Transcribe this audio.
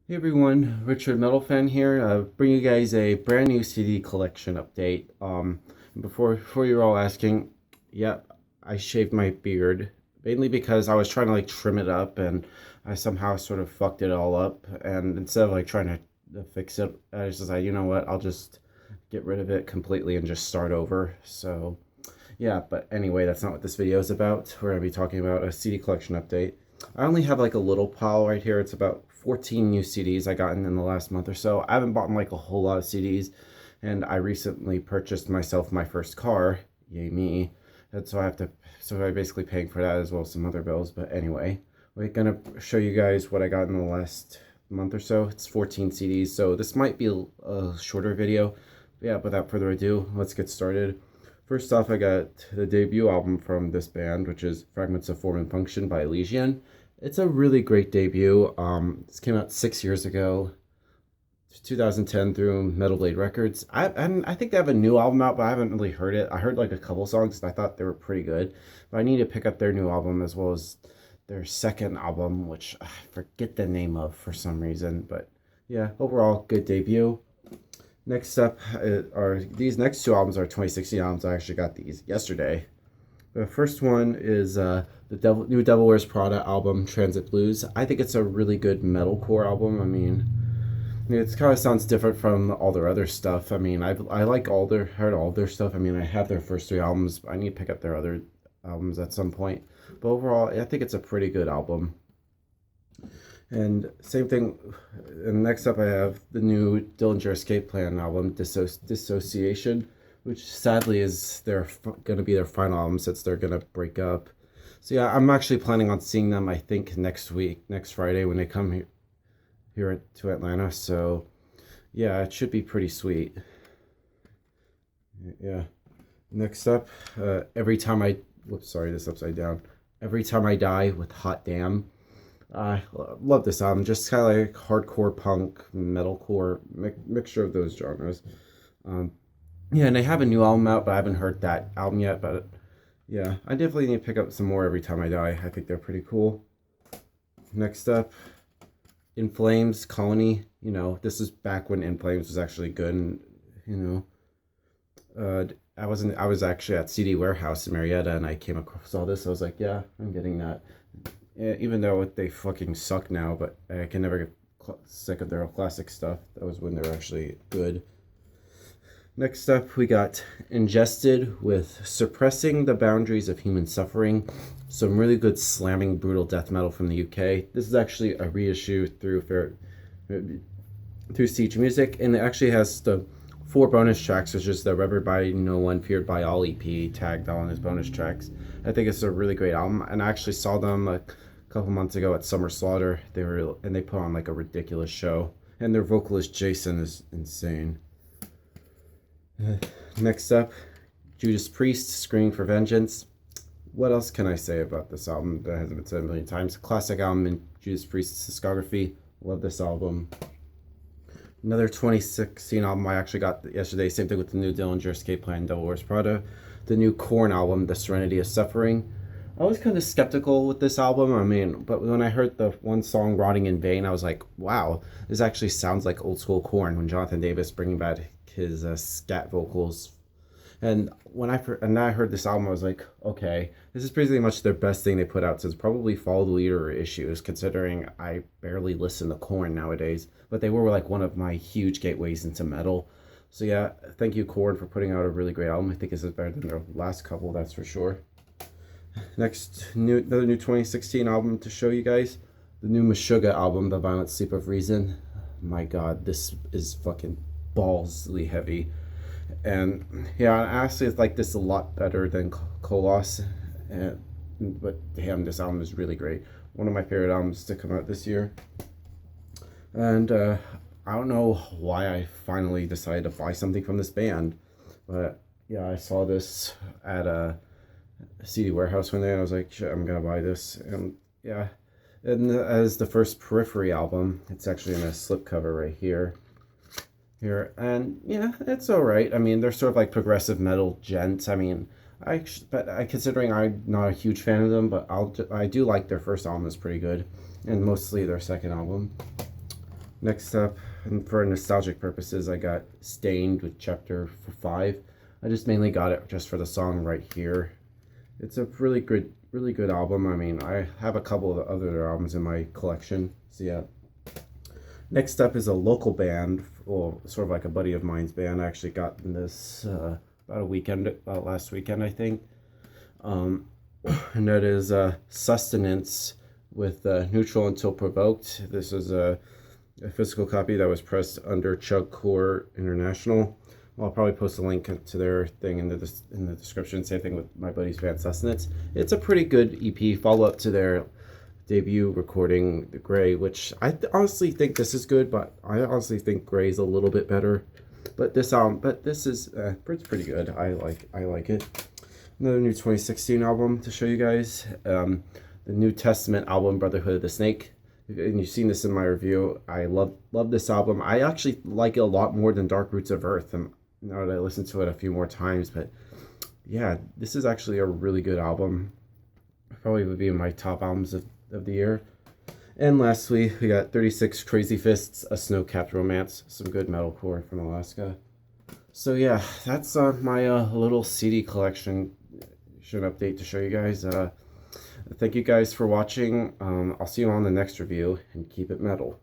Hey everyone, Richard Metalfan here. Bring you guys a brand new CD collection update. Before you're all asking, yeah, I shaved my beard mainly because I was trying to like trim it up and I somehow sort of fucked it all up. And instead of like trying to fix it, I just decided, you know what, I'll just get rid of it completely and just start over. So yeah, but anyway, that's not what this video is about. We're gonna be talking about a CD collection update. I only have like a little pile right here. It's about 14 new CDs I gotten in the last month or so. I haven't bought like a whole lot of CDs, and I recently purchased myself my first car. Yay me. And so I'm basically paying for that as well as some other bills. But anyway, we're gonna show you guys what I got in the last month or so. It's 14 CDs, so this might be a shorter video. Yeah, without further ado, let's get started. First off, I got the debut album from this band, which is Fragments of Form and Function by Elysian. It's a really great debut. This came out 6 years ago, 2010 through Metal Blade Records. I think they have a new album out, but I haven't really heard it. I heard like a couple songs and I thought they were pretty good. But I need to pick up their new album as well as their second album, which I forget the name of for some reason. But yeah, overall, good debut. Next up are these next two albums are 2016 albums. I actually got these yesterday. The first one is new Devil Wears Prada album, Transit Blues. I think it's a really good metalcore album. It kind of sounds different from all their other stuff. I like heard all their stuff. I have their first three albums. I need to pick up their other albums at some point. But overall, I think it's a pretty good album. And same thing. And next up, I have the new Dillinger Escape Plan album, Dissociation, which sadly is going to be their final album since they're going to break up. So yeah, I'm actually planning on seeing them. I think next week, next Friday, when they come here to Atlanta. So yeah, it should be pretty sweet. Yeah. Next up, every time I, whoops, sorry, this upside down. Every Time I Die with Hot Damn. I love this album. Just kind of like hardcore punk, metalcore, mixture of those genres. Um, yeah, and they have a new album out, but I haven't heard that album yet. But yeah, I definitely need to pick up some more Every Time I Die. I think they're pretty cool. Next up, In Flames, Colony. This is back when In Flames was actually good. And, I was actually at CD Warehouse in Marietta, and I came across all this. I was like, yeah, I'm getting that. Even though they fucking suck now, but I can never get sick of their classic stuff. That was when they were actually good. Next up, we got Ingested with Suppressing the Boundaries of Human Suffering. Some really good slamming, brutal death metal from the UK. This is actually a reissue through Siege Music, and it actually has the 4 bonus tracks, which is the Revered by No One, Feared by All EP tagged on as bonus tracks. I think it's a really great album, and I actually saw them a couple months ago at Summer Slaughter. They put on like a ridiculous show, and their vocalist Jason is insane. Next up, Judas Priest, Screaming for Vengeance. What else can I say about this album that hasn't been said a million times? Classic album in Judas Priest's discography. Love this album. Another 2016 album I actually got yesterday. Same thing with the new Dillinger Escape Plan, Devil Wears Prada. The new Korn album, The Serenity of Suffering. I was kind of skeptical with this album. But when I heard the one song, Rotting in Vain, I was like, wow, this actually sounds like old school Korn when Jonathan Davis bringing back his scat vocals. And when I heard this album, I was like, okay, this is pretty much their best thing they put out since probably Follow the Leader or Issues, considering I barely listen to Korn nowadays. But they were like one of my huge gateways into metal. So yeah, thank you, Korn, for putting out a really great album. I think this is better than their last couple, that's for sure. Next, another new 2016 album to show you guys. The new Meshuggah album, The Violent Sleep of Reason. My god, this is fucking ballsly heavy. And yeah, honestly, it's like this a lot better than Koloss. But damn, this album is really great. One of my favorite albums to come out this year. And I don't know why I finally decided to buy something from this band. But yeah, I saw this at a CD Warehouse one day, and I was like, shit, I'm gonna buy this. And yeah, and as the first Periphery album, it's actually in a slipcover right here. And yeah, it's all right. They're sort of like progressive metal gents. Considering I'm not a huge fan of them, but I do like their first album is pretty good, and mostly their second album. Next up, and for nostalgic purposes, I got Stained with Chapter 5. I just mainly got it just for the song right here. It's a really good album. I mean, I have a couple of other albums in my collection. So yeah. Next up is a local band, well, sort of like a buddy of mine's band. I actually got this about last weekend, I think. And that is Sustenance with Neutral Until Provoked. This is a physical copy that was pressed under Chug Core International. I'll probably post a link to their thing in the description. Same thing with my buddy's band Sustenance. It's a pretty good EP, follow up to their debut recording, The Gray, which honestly think this is good, but I honestly think Gray's a little bit better. But this is it's pretty good. I like it. Another new 2016 album to show you guys. The New Testament album, Brotherhood of the Snake. And you've seen this in my review. I love this album. I actually like it a lot more than Dark Roots of Earth. And now that I listened to it a few more times, but yeah, this is actually a really good album. Probably would be in my top albums of the year. And lastly, we got 36 Crazy Fists, A Snow-Capped Romance, some good metalcore from Alaska. So yeah, that's my little CD collection update to show you guys. Thank you guys for watching. I'll see you on the next review, and keep it metal.